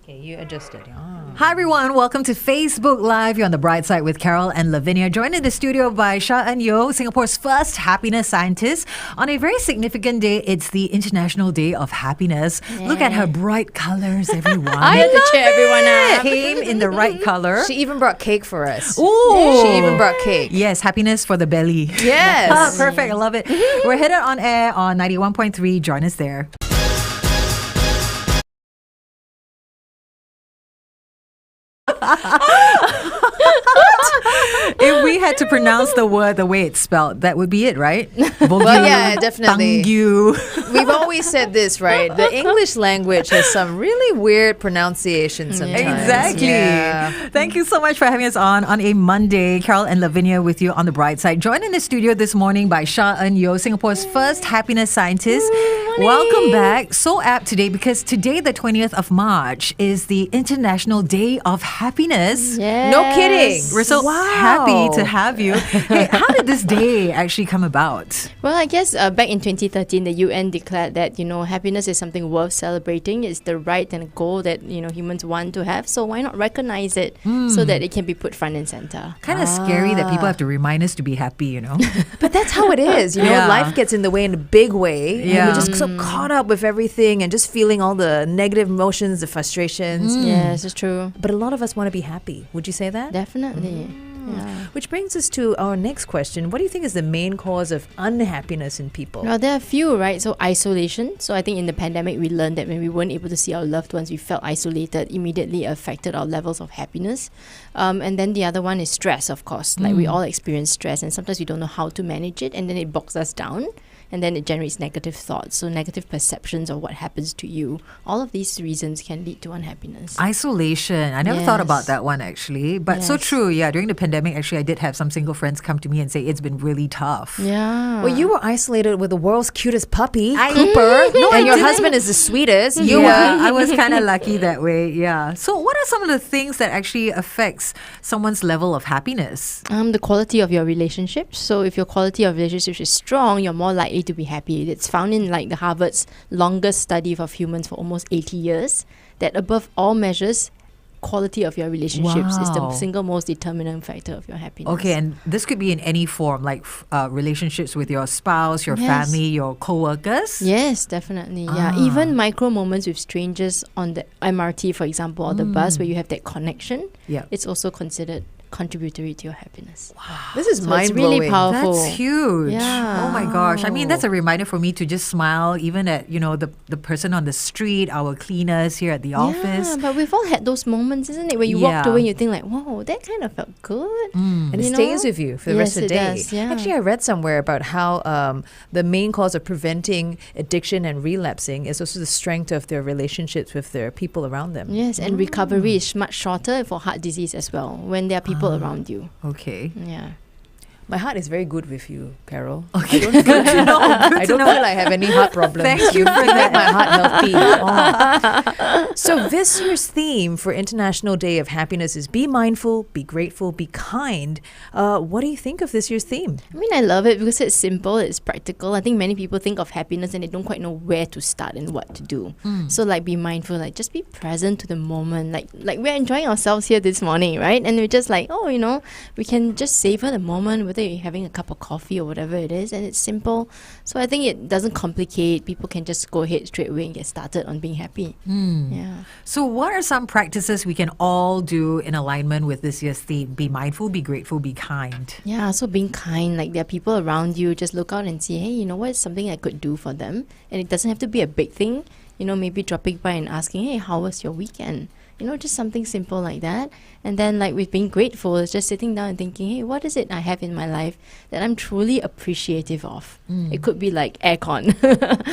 Okay, you adjusted. Hi everyone, welcome to Facebook Live. You're on the Brightside with Carol and Lavinia. Joined in the studio by Sha-En Yeo, Singapore's first happiness scientist. On a very significant day, it's the International Day of Happiness. Yeah. Look at her bright colours, everyone. I love to cheer everyone up. Came in the right colour. She even brought cake for us. Ooh. She even brought cake. Yes, happiness for the belly. Yes. Perfect, I love it. We're headed on air on 91.3. Join us there. If we had to pronounce the word the way it's spelled, that would be it, right? Well, yeah, definitely. We've always said this, right? The English language has some really weird pronunciations sometimes. Exactly. Yeah. Thank you so much for having us on a Monday. Carol and Lavinia with you on the bright side. Joined in the studio this morning by Sha-En Yeo, Singapore's first happiness scientist. Welcome back. So apt today because today, the 20th of March, is the International Day of Happiness. Yes. No kidding. We're so happy to have you. Hey, how did this day actually come about? Well, I guess back in 2013, the UN declared that, happiness is something worth celebrating. It's the right and goal that, humans want to have. So why not recognize it so that it can be put front and center? Kind of scary that people have to remind us to be happy, But that's how it is. Yeah. Life gets in the way in a big way. Yeah. And we're just so caught up with everything and just feeling all the negative emotions, the frustrations. Yes, it's true. But a lot of us want to be happy. Would you say that? Definitely. Yeah. Which brings us to our next question. What do you think is the main cause of unhappiness in people? Now, there are a few, right? So isolation. So I think in the pandemic, we learned that when we weren't able to see our loved ones, we felt isolated, immediately affected our levels of happiness. And then the other one is stress, of course. Like we all experience stress and sometimes we don't know how to manage it and then it bogs us down. And then it generates negative thoughts, so negative perceptions of what happens to you. All of these reasons can lead to unhappiness. Isolation. I never thought about Yes. that one actually. But so Yes. true. Yeah, during the pandemic, actually, I did have some single friends come to me and say it's been really tough. Yeah. Well, you were isolated with the world's cutest puppy, I- Cooper, No, I and your didn't. husband is the sweetest. You were. I was kind of lucky that way. Yeah. So, what are some of the things that actually affects someone's level of happiness? The quality of your relationships. So if your quality of relationships is strong, you're more likely to be happy. It's found in the Harvard's longest study of humans for almost 80 years that above all measures, quality of your relationships is the Wow. single most determinant factor of your happiness. Okay, and this could be in any form, like relationships with your spouse, your Yes. family, your co-workers. Yes, definitely. Yeah, even micro moments with strangers on the MRT, for example, or the bus where you have that connection, Yeah. it's also considered contributory to your happiness. This is So it's mind-blowing. really powerful. That's huge. Yeah. Oh my gosh. I mean, that's a reminder for me to just smile even at, the person on the street, our cleaners here at the office. Yeah, but we've all had those moments, isn't it? Where you walked Yeah. away and you think like, whoa, that kind of felt good. And it You stays know? with you for the Yes, rest of the it day. does, yeah. Actually, I read somewhere about how the main cause of preventing addiction and relapsing is also the strength of their relationships with their people around them. Yes, and recovery is much shorter for heart disease as well when there are people around you. Okay. Yeah. My heart is very good with you, Carol. Okay. Good to know. I don't feel I have any heart problems. Thank you for make that. my heart healthy. Oh. So this year's theme for International Day of Happiness is be mindful, be grateful, be kind. What do you think of this year's theme? I mean, I love it because it's simple, it's practical. I think many people think of happiness and they don't quite know where to start and what to do. So be mindful, just be present to the moment. Like we're enjoying ourselves here this morning, right? And we're just we can just savor the moment, whether you're having a cup of coffee or whatever it is, and it's simple. So I think it doesn't complicate. People can just go ahead straight away and get started on being happy. Yeah. So, what are some practices we can all do in alignment with this year's theme? Be mindful, be grateful, be kind. Yeah, so being kind, there are people around you, just look out and see, hey, what is something I could do for them? And it doesn't have to be a big thing. Maybe dropping by and asking, hey, how was your weekend? Just something simple like that. And then with being grateful, it's just sitting down and thinking, hey, what is it I have in my life that I'm truly appreciative of? It could be like aircon,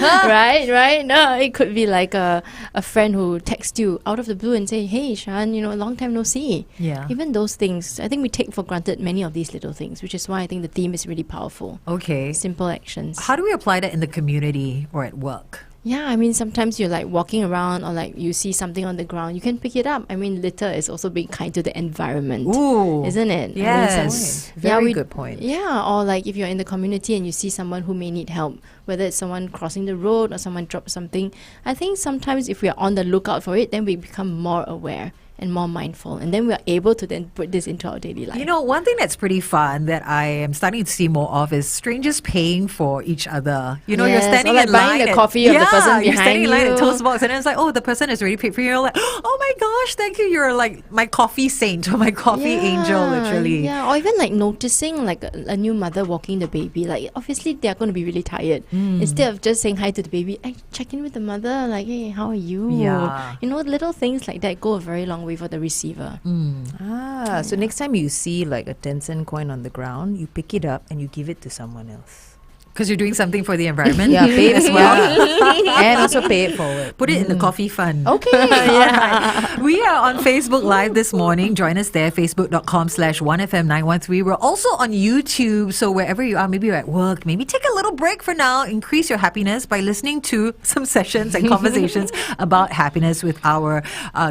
right? No, it could be like a friend who texts you out of the blue and say, hey, Sha-En, a long time no see. Yeah. Even those things, I think we take for granted many of these little things, which is why I think the theme is really powerful. Okay. Simple actions. How do we apply that in the community or at work? Yeah, I mean, sometimes you're like walking around or like you see something on the ground, you can pick it up. I mean, litter is also being kind to the environment, Ooh. isn't it? Yes. Very good point. Yeah, or like if you're in the community and you see someone who may need help, whether it's someone crossing the road or someone dropped something, I think sometimes if we are on the lookout for it, then we become more aware and more mindful, and then we are able to then put this into our daily life. You know, one thing that's pretty fun that I am starting to see more of is strangers paying for each other. You know, Yes, you're standing or like in buying line the coffee of the person you're behind standing in line at you. Toast Box, and then it's like, oh, the person has already paid for you. You're like, oh my gosh, thank you. You're like my coffee saint or my coffee angel, literally. Yeah, or even like noticing like a new mother walking the baby. Like obviously they're going to be really tired. Instead of just saying hi to the baby, I check in with the mother. Like, hey, how are you? Yeah. You know, little things like that go a very long way for the receiver. So next time you see like a 10-cent coin on the ground, you pick it up and you give it to someone else. Because you're doing something for the environment. Yeah, pay it as well. And also pay it forward. Put it in the coffee fund. Okay. All right. We are on Facebook Live this morning. Join us there, facebook.com/1FM913. We're also on YouTube. So wherever you are, maybe you're at work, maybe take a little break for now. Increase your happiness by listening to some sessions and conversations about happiness with our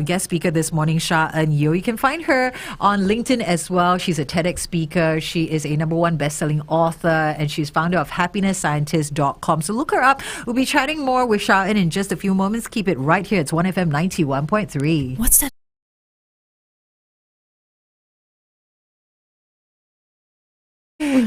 guest speaker this morning, Sha-En Yeo. You can find her on LinkedIn as well. She's a TEDx speaker. She is a #1 best-selling author, and she's founder of happiness-scientist.com. So look her up. We'll be chatting more with Sha-En in just a few moments. Keep it right here. It's 1FM 91.3. What's that?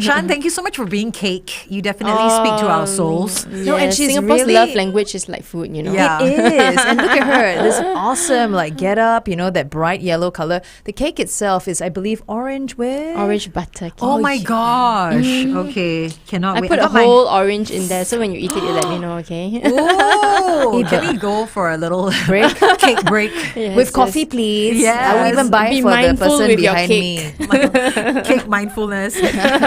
Sha-En, thank you so much for being cake. You definitely speak to our souls. No, and she's Singapore's really- love language is like food, you know. Yeah. It is. And look at her. This awesome like get up, you know, that bright yellow color. The cake itself is, I believe, orange with Orange butter cake. Oh my gosh. Okay. Cannot I wait. put a got my- whole orange in there, so when you eat it, you let me know, okay? Oh, can we go for a little break. cake break? Yes, With coffee, please. Yes. I will even buy Be it for the mindful person with your behind cake. me. Cake mindfulness.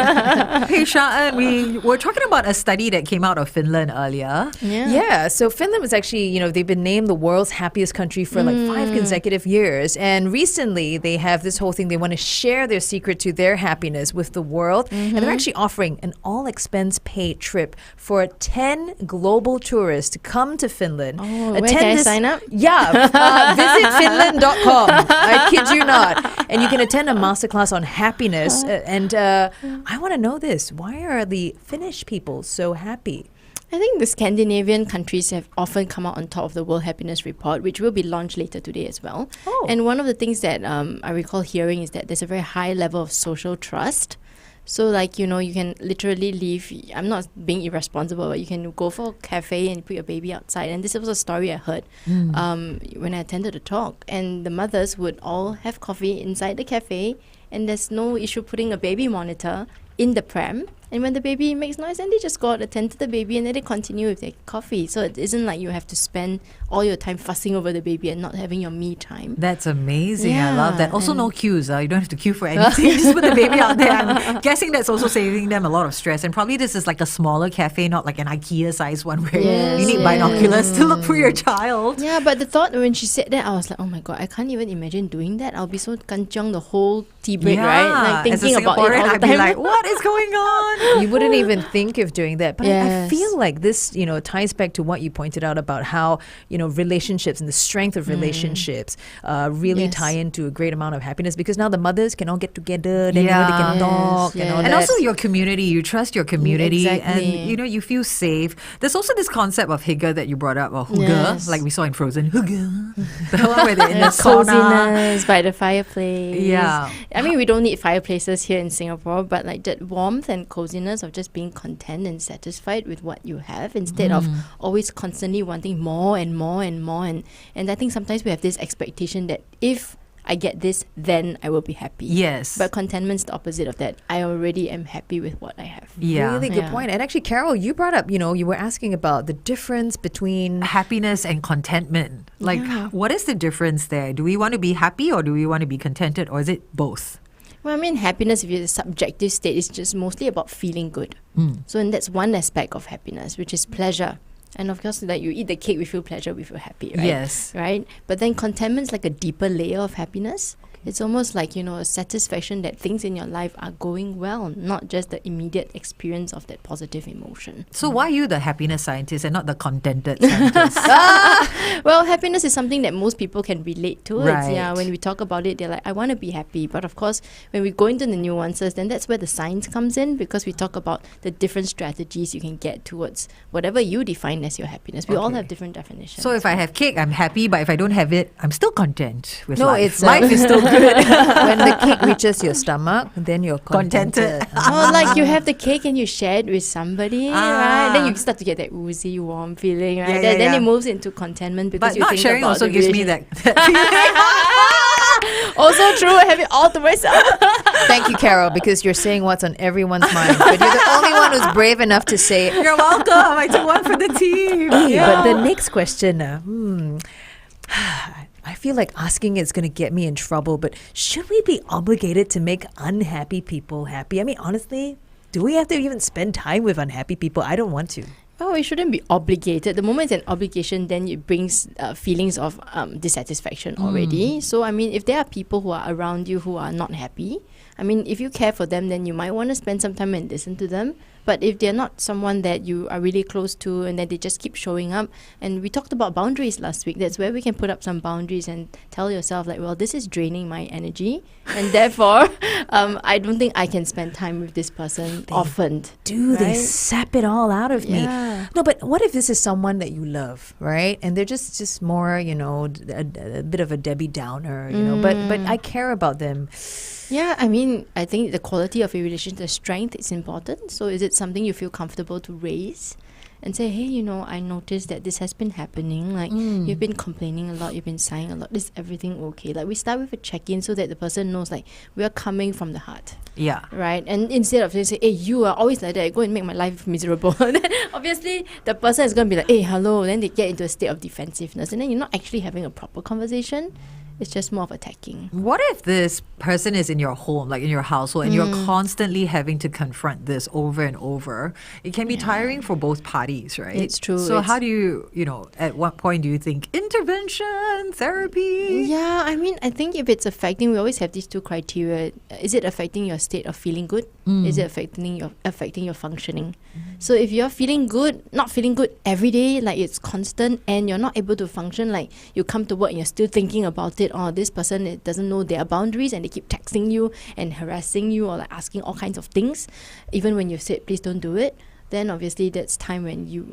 Hey, Sha-En, we were talking about a study that came out of Finland earlier. Yeah, so Finland was actually, you know, they've been named the world's happiest country for like 5 consecutive years. And recently they have this whole thing, they want to share their secret to their happiness with the world. And they're actually offering an all expense paid trip for 10 global tourists to come to Finland. Oh, where can I sign up? Yeah, visit finland.com. I kid you not. And you can attend a masterclass on happiness. I want to know this. Why are the Finnish people so happy? I think the Scandinavian countries have often come out on top of the World Happiness Report, which will be launched later today as well. Oh. And one of the things that I recall hearing is that there's a very high level of social trust. So like, you know, you can literally leave, I'm not being irresponsible, but you can go for a cafe and put your baby outside. And this was a story I heard when I attended a talk. And the mothers would all have coffee inside the cafe, and there's no issue putting a baby monitor in the pram. And when the baby makes noise, then they just go out, attend to the baby, and then they continue with their coffee. So it isn't like you have to spend all your time fussing over the baby and not having your me time. That's amazing. I Yeah, love that. Also, and- no queues. You don't have to queue for anything. You just put the baby out there. I'm guessing that's also saving them a lot of stress. And probably this is like a smaller cafe, not like an IKEA-sized one where Yes, you need binoculars to look for your child. Yeah, but the thought when she said that, I was like, oh my god, I can't even imagine doing that. I'll be so kanchiong the whole tea break, right? Like As a thinking about it Singaporean, all the I'd be time. like, what is going on? You wouldn't even think of doing that. But I Yes. feel like this, you know, ties back to what you pointed out about how, you know, relationships and the strength of relationships really Yes. tie into a great amount of happiness, because now the mothers can all get together, then you know, they Yeah. can talk Yes, and all yes. And that. also your community, you trust your community, Exactly. and you know you feel safe. There's also this concept of hygge that you brought up, or hygge, Yes. like we saw in Frozen. Hygge, the one where they're in the sauna. Coziness by the fireplace. Yeah. I mean, we don't need fireplaces here in Singapore, but like that warmth and coziness of just being content and satisfied with what you have instead of always constantly wanting more and more and more. And I think sometimes we have this expectation that if I get this, then I will be happy. Yes. But contentment's the opposite of that. I already am happy with what I have. Yeah. Really good Yeah. point. And actually, Carol, you brought up, you know, you were asking about the difference between Happiness and contentment. Like, Yeah. what is the difference there? Do we want to be happy or do we want to be contented, or is it both? Well, I mean, happiness, if it's a subjective state, is just mostly about feeling good. So, and that's one aspect of happiness, which is pleasure. And of course, like you eat the cake, we feel pleasure, we feel happy, right? Yes. Right? But then contentment is like a deeper layer of happiness. It's almost like, a satisfaction that things in your life are going well, not just the immediate experience of that positive emotion. So why are you the happiness scientist and not the contented scientist? Well, happiness is something that most people can relate to. Right. When we talk about it, they're like, I want to be happy. But of course, when we go into the nuances, then that's where the science comes in, because we talk about the different strategies you can get towards whatever you define as your happiness. We all Okay. have different definitions. So if I have cake, I'm happy, but if I don't have it, I'm still content with No, life. it's, life is still good. When the cake reaches your stomach, then you're contented. Oh, like you have the cake and you share it with somebody, right? Then you start to get that oozy, warm feeling, right? Then it moves into contentment because But you not think sharing about also the gives me relation- that Also true, I have it all to myself. Thank you, Carol, because you're saying what's on everyone's mind. But you're the only one who's brave enough to say it. You're welcome. I took one for the team. Hey, but the next question, I feel like asking it's going to get me in trouble, but should we be obligated to make unhappy people happy? I mean, honestly, do we have to even spend time with unhappy people? I don't want to. Oh, it shouldn't be obligated. The moment it's an obligation, then it brings feelings of dissatisfaction already. So, I mean, if there are people who are around you who are not happy, I mean, if you care for them, then you might want to spend some time and listen to them. But if they're not someone that you are really close to and then they just keep showing up, and we talked about boundaries last week, that's where we can put up some boundaries and tell yourself like, well, this is draining my energy and therefore I don't think I can spend time with this person often. They sap it all out of me. Yeah. No, but what if this is someone that you love, right? And they're just more, a bit of a Debbie Downer, but I care about them. Yeah, I mean, I think the quality of a relationship, the strength is important. So is it something you feel comfortable to raise and say, hey, I noticed that this has been happening. Like, you've been complaining a lot, you've been sighing a lot. Is everything okay? Like, we start with a check-in so that the person knows, like, we are coming from the heart. Yeah. Right? And instead of saying, hey, you are always like that, go and make my life miserable. Then obviously, the person is going to be like, hey, hello. Then they get into a state of defensiveness. And then you're not actually having a proper conversation. It's just more of attacking. What if this person is in your home, like in your household, and you're constantly having to confront this over and over? It can be tiring for both parties, right? It's true. So how do you, at what point do you think intervention, therapy? Yeah, I mean, I think if it's affecting, we always have these two criteria. Is it affecting your state of feeling good? Is it affecting your functioning? So if you're feeling good, not feeling good every day, like it's constant, and you're not able to function, like you come to work and you're still thinking about it, or this person doesn't know their boundaries and they keep texting you and harassing you or like asking all kinds of things, even when you've said please don't do it, then obviously that's time when you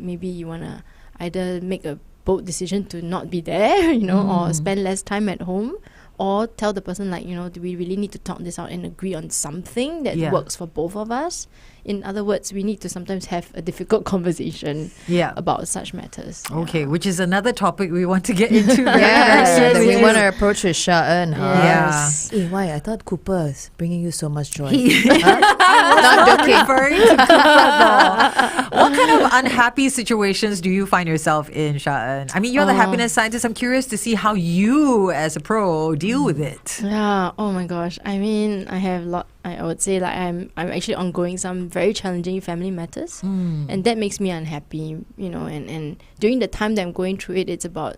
want to either make a bold decision to not be there, or spend less time at home, or tell the person like, do we really need to talk this out and agree on something that works for both of us? In other words, we need to sometimes have a difficult conversation about such matters. Okay, which is another topipic we want to get into. Yes, we yes. want to approach with Sha-En, huh? Yes. Hey, why? I thought Cooper is bringing you so much joy. Not referring to Cooper, though. What kind of unhappy situations do you find yourself in, Sha-En? I mean, you're the happiness scientist. I'm curious to see how you, as a pro, deal with it. Yeah. Oh my gosh. I mean, I have I would say like I'm actually ongoing some very challenging family matters, and that makes me unhappy. And during the time that I'm going through it, it's about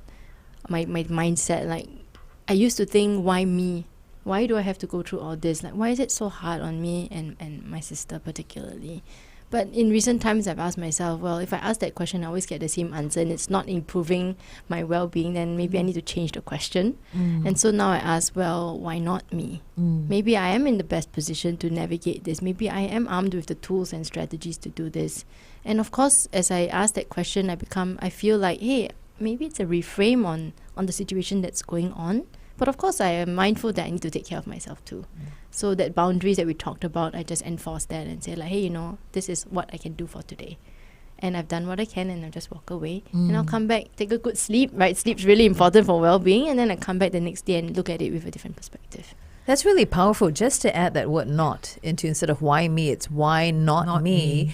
my mindset. Like, I used to think, why me? Why do I have to go through all this? Like, why is it so hard on me and my sister particularly? But in recent times, I've asked myself, well, if I ask that question, I always get the same answer and it's not improving my well-being, then maybe I need to change the question. And so now I ask, well, why not me? Maybe I am in the best position to navigate this. Maybe I am armed with the tools and strategies to do this. And of course, as I ask that question, I feel like, hey, maybe it's a reframe on the situation that's going on. But of course, I am mindful that I need to take care of myself too. So that boundaries that we talked about, I just enforce that and say like, hey, this is what I can do for today. And I've done what I can and I'll just walk away. And I'll come back, take a good sleep, right? Sleep's really important for well-being. And then I come back the next day and look at it with a different perspective. That's really powerful. Just to add that word "not" into, instead of "why me," it's "why not me."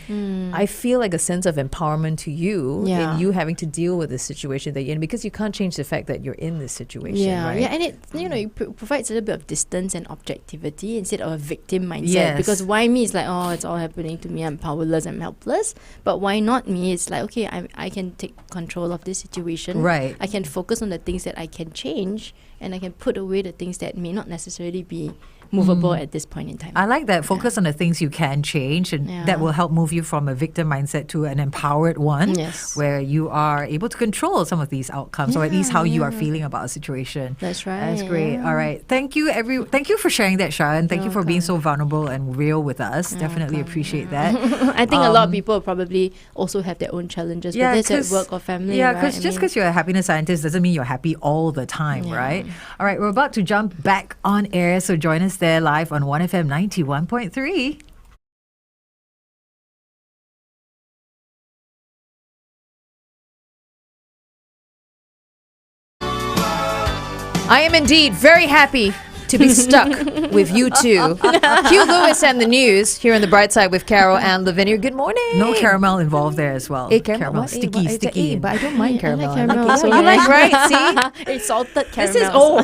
I feel like a sense of empowerment to you in you having to deal with the situation that you're in, because you can't change the fact that you're in this situation. Right? And it it provides a little bit of distance and objectivity instead of a victim mindset. Because why me is like, oh, it's all happening to me, I'm powerless, I'm helpless. But why not me? It's like, okay, I can take control of this situation. Right. I can focus on the things that I can change, and I can put away the things that may not necessarily be movable at this point in time. I like that. Focus on the things you can change, and that will help move you from a victim mindset to an empowered one, where you are able to control some of these outcomes, or at least how you are feeling about a situation. That's right. That's great. All right. Thank you, Thank you for sharing that, Sha-En. Thank you for being so vulnerable and real with us. Definitely appreciate that. I think a lot of people probably also have their own challenges, whether it's at work or family. Yeah, because just because you're a happiness scientist doesn't mean you're happy all the time, right? All right, we're about to jump back on air, so join us there live on 1FM 91.3. I am indeed very happy to be stuck with you two. Hugh Lewis and the news here on the Brightside with Carol and Lavinia. Good morning. No caramel involved there as well. Caramel. Sticky. But I don't mind caramel. I like caramel. You like, right? See? It's salted caramel. This is, girl.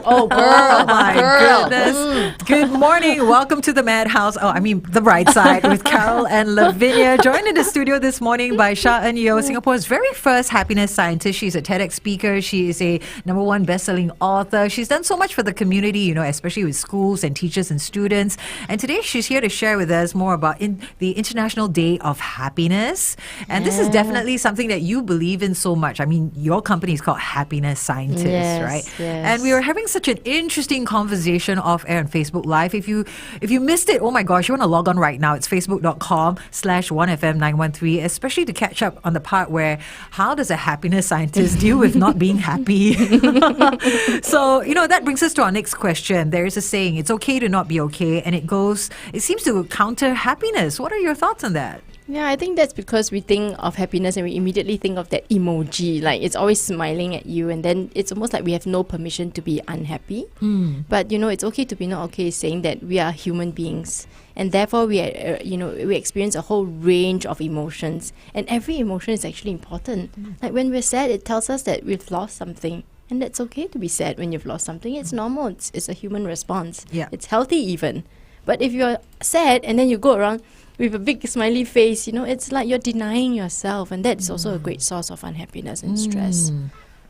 My goodness. Good morning. Welcome to the Madhouse. The Brightside with Carol and Lavinia. Joined in the studio this morning by Sha-En Yeo, Singapore's very first happiness scientist. She's a TEDx speaker. She is a #1 best-selling author. She's done so much for the community, especially with schools and teachers and students. And today she's here to share with us more about the International Day of Happiness. And this is definitely something that you believe in so much. Your company is called Happiness Scientists, right? Yes. And we were having such an interesting conversation off air on Facebook Live. If you missed it, oh my gosh, you want to log on right now. It's facebook.com/1FM913, especially to catch up on the part where how does a happiness scientist deal with not being happy? So, that brings us to our next question. There is a saying, it's okay to not be okay, and it seems to counter happiness. What are your thoughts on that? Yeah, I think that's because we think of happiness and we immediately think of that emoji. Like, it's always smiling at you, and then it's almost like we have no permission to be unhappy. But, it's okay to be not okay, saying that we are human beings. And therefore, we experience a whole range of emotions. And every emotion is actually important. Like, when we're sad, it tells us that we've lost something. And that's okay to be sad when you've lost something. It's normal. It's a human response. Yeah. It's healthy even. But if you're sad and then you go around with a big smiley face, it's like you're denying yourself. And that's also a great source of unhappiness and stress.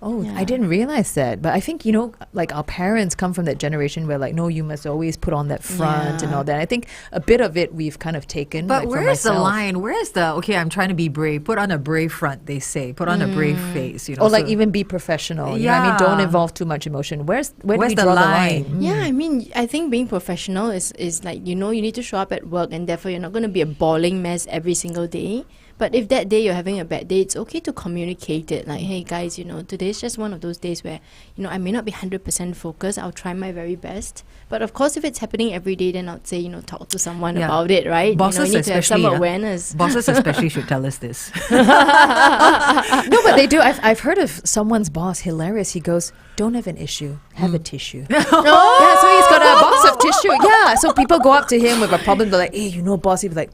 I didn't realize that. But I think, like our parents come from that generation where no, you must always put on that front and all that. I think a bit of it we've kind of taken. But where is the line? Where is the, okay, I'm trying to be brave. Put on a brave front, they say. Put on a brave face. Or even be professional. Don't involve too much emotion. Where do we draw the line? Yeah, I think being professional is like, you need to show up at work, and therefore you're not going to be a bawling mess every single day. But if that day you're having a bad day, it's okay to communicate it. Like, hey guys, today's just one of those days where, I may not be 100% focused. I'll try my very best. But of course, if it's happening every day, then I'd say, talk to someone about it, right? Bosses you need to have some awareness. Bosses especially should tell us this. No, but they do. I've heard of someone's boss, hilarious. He goes, don't have an issue, have a tissue. Yeah, so he's got a box of tissue. Yeah, so people go up to him with a problem. They're like, hey, boss, he'd be like,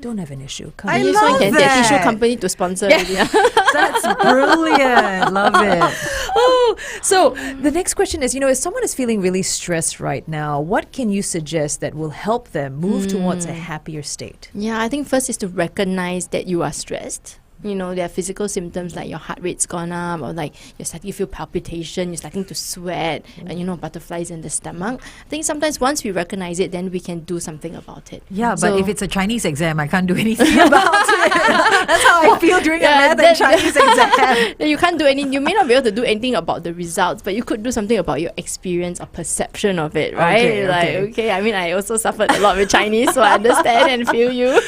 don't have an issue. Come I on. love get that. tissue company to sponsor. Yeah. That's brilliant. Love it. So the next question is, if someone is feeling really stressed right now, what can you suggest that will help them move towards a happier state? Yeah, I think first is to recognize that you are stressed. There are physical symptoms like your heart rate's gone up, or like you're starting to feel palpitation, you're starting to sweat, and butterflies in the stomach. I think sometimes once we recognize it, then we can do something about it. Yeah, but if it's a Chinese exam, I can't do anything about it. That's how I feel during a math and Chinese exam. You can't do anything. You may not be able to do anything about the results, but you could do something about your experience or perception of it, right? Okay. I also suffered a lot with Chinese, so I understand and feel you.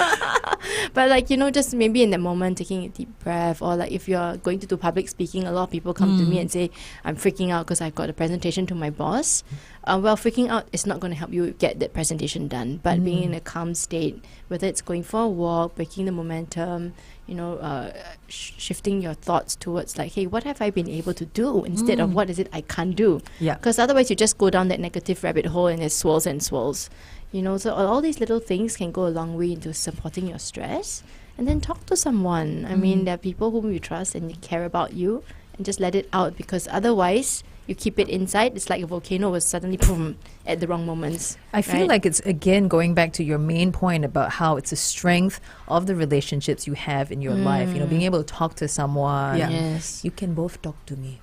But just maybe in the moment, taking a deep breath, or like if you're going to do public speaking, a lot of people come to me and say, I'm freaking out because I've got a presentation to my boss. Freaking out is not going to help you get that presentation done, but being in a calm state, whether it's going for a walk, breaking the momentum, shifting your thoughts towards like, hey, what have I been able to do instead of what is it I can't do? Yeah. Because otherwise you just go down that negative rabbit hole and it swirls and swirls. So all these little things can go a long way into supporting your stress. And then talk to someone. There are people whom you trust and they care about you, and just let it out, because otherwise you keep it inside. It's like a volcano will suddenly boom at the wrong moments. I feel right? like it's again going back to your main point about how it's a strength of the relationships you have in your life. You know, being able to talk to someone. Yeah. Yes. You can both talk to me.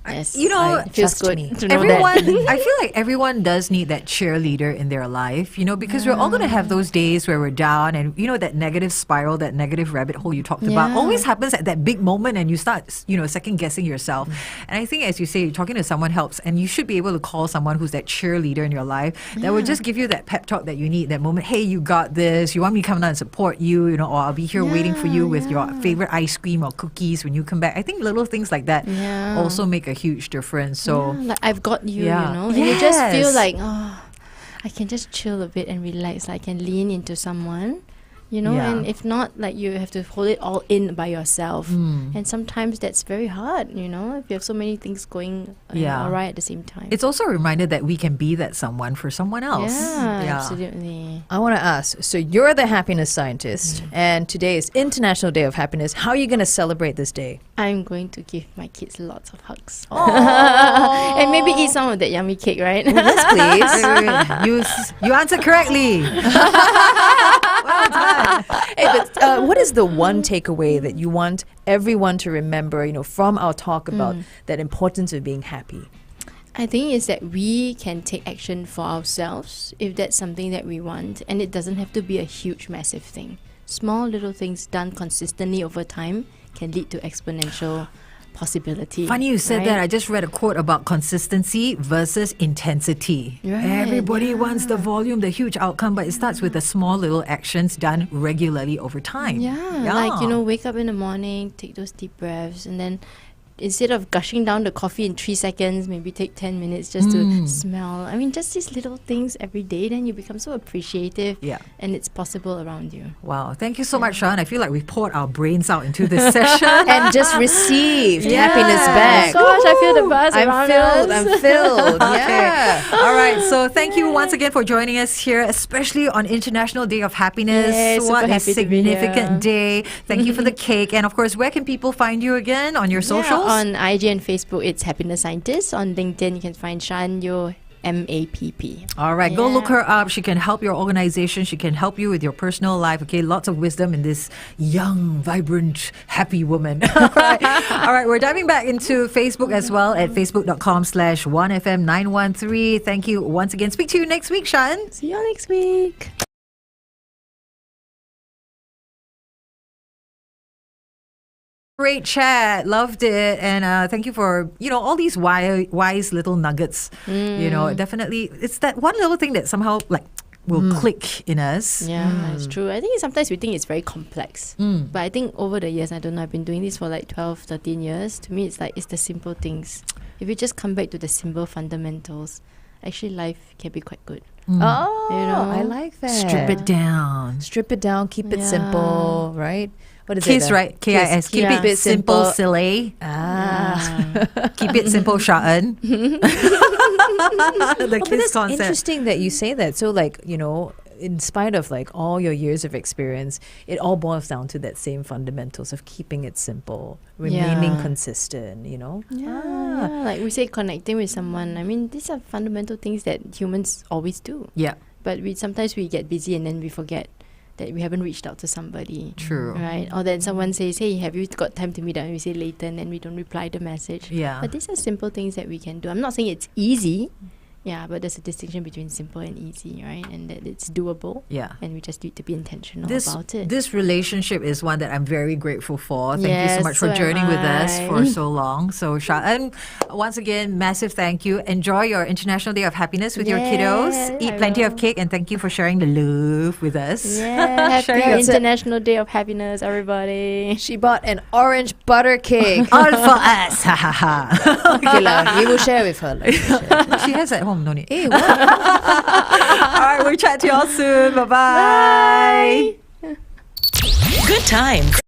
Yes. You know, it feels trust good me. to know everyone, that. I feel like everyone does need that cheerleader in their life, you know, because we're all going to have those days where we're down and, you know, that negative spiral, that negative rabbit hole you talked about Yeah. always happens at that big moment and you start, you know, second guessing yourself. And I think, as you say, talking to someone helps, and you should be able to call someone who's that cheerleader in your life that will just give you that pep talk that you need, that moment. Hey, you got this. You want me to come down and support you, you know, or I'll be here waiting for you with your favorite ice cream or cookies when you come back. I think little things like that Yeah. also make a huge difference. So, Like I've got you, Yeah. you know, and you just feel Yes. like, oh, I can just chill a bit and relax. I can lean into someone, you know, Yeah. and if not, like you have to hold it all in by yourself. Mm. And sometimes that's very hard, you know, if you have so many things going Yeah. all right at the same time. it's also a reminder that we can be that someone for someone else. yeah, absolutely. I want to ask, so you're the happiness scientist, and today is International Day of Happiness. How are you going to celebrate this day? I'm going to give my kids lots of hugs. And maybe eat some of that yummy cake, right? Yes, please. You answered correctly. Hey, but what is the one takeaway that you want everyone to remember, you know, from our talk about that importance of being happy? I think it's that we can take action for ourselves if that's something that we want, and it doesn't have to be a huge, massive thing. Small little things done consistently over time can lead to exponential possibility. Funny you said right? that. I just read a quote about consistency versus intensity. Right, Everybody wants the volume, the huge outcome, but it starts with the small little actions done regularly over time. Yeah, like, you know, wake up in the morning, take those deep breaths, and then instead of gushing down the coffee in 3 seconds, maybe take 10 minutes just to smell. I mean, just these little things every day, then you become so appreciative. Yeah. And it's possible around you. Wow. Thank you so much, Sha-En. I feel like we poured our brains out into this session. And just received happiness back. Gosh, I feel the buzz around us. I'm filled. Yeah. All right. So thank you once again for joining us here, especially on International Day of Happiness. Yay, super What a happy to be significant here. day. Thank you for the cake. And of course, where can people find you again on your socials? On IG and Facebook, it's Happiness Scientist. On LinkedIn, you can find Sha-En Yeo, MAPP. All right, go Yeah. look her up. She can help your organization. She can help you with your personal life. Okay, lots of wisdom in this young, vibrant, happy woman. All right. All right, we're diving back into Facebook as well at facebook.com/1FM913. Thank you once again. Speak to you next week, Sha-En. See you all next week. Great chat, loved it, and thank you for all these wise little nuggets. Definitely, it's that one little thing that somehow will click in us. Yeah, it's true. I think sometimes we think it's very complex. But I think over the years, I don't know, I've been doing this for like 12, 13 years. To me, it's the simple things. If you just come back to the simple fundamentals, actually life can be quite good. Oh, I like that. Strip it down. Strip it down, keep it Yeah. simple, right? What is Kiss, it? right? KIS. Keep Yeah. it simple, silly. Keep it simple, Sha-En. The But kiss that's concept. interesting that you say that. So, in spite of all your years of experience, it all boils down to that same fundamentals of keeping it simple, remaining Yeah. consistent. Yeah, like we say, connecting with someone. I mean, these are fundamental things that humans always do. Yeah, But sometimes we get busy and then we forget that we haven't reached out to somebody. true. Right? Or then someone says, hey, have you got time to meet up? And we say later, and then we don't reply the message. Yeah. But these are simple things that we can do. I'm not saying it's easy. Yeah, but there's a distinction between simple and easy, right? And that it's doable. Yeah. And we just need to be intentional about it. This relationship is one that I'm very grateful for. Thank you so Yes, much for so am journeying with us I. for so long. So, Sha-En, once again, massive thank you. Enjoy your International Day of Happiness with your kiddos. Yes, Eat I plenty of will. cake, and thank you for sharing the love with us. Yeah, Sharing happy your- International Day of Happiness, everybody. She bought an orange butter cake. All for us. Ha ha ha. Okay, lah, we will share with her. She has at home, no need. Hey, what? All right, we'll chat to you all soon. Bye-bye. Bye. Good times.